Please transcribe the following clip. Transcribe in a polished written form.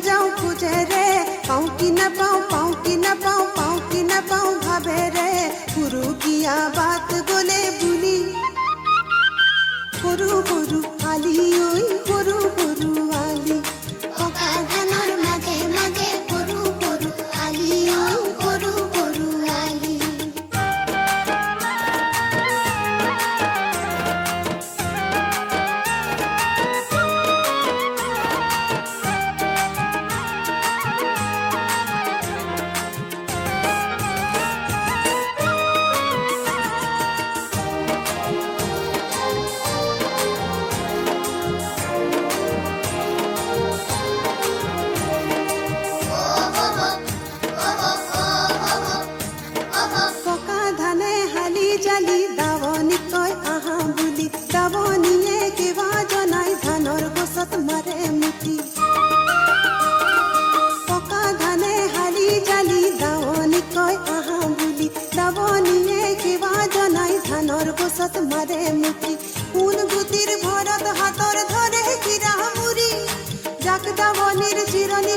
যাও খুঁজে রে, পাও কি না পাও, পাও কি না পাও, পাও কি না পাও ভাবে রে। গুরু কিয়া বাত বলে বুলি, গরু গরু আলি ওই গরু গরু আলি। পকা ধানের মাঝে মাঝে গরু গরু আলি ওই গরু গরু আলি। জালি দাৱনী কয় আহা বুলি, দাৱনীয়ে কিবা জনাই ধানৰ গছত মাৰে মুঠি। পকা ধানে হালি জালি দাৱনী কয় আহা বুলি, দাৱনীয়ে কিবা জনাই ধানৰ গছত মাৰে মুঠি। কোন গুটিৰ ভৰত হাতৰ ধৰে কিৰা মুৰি, যাক দাৱনীৰ চিৰণি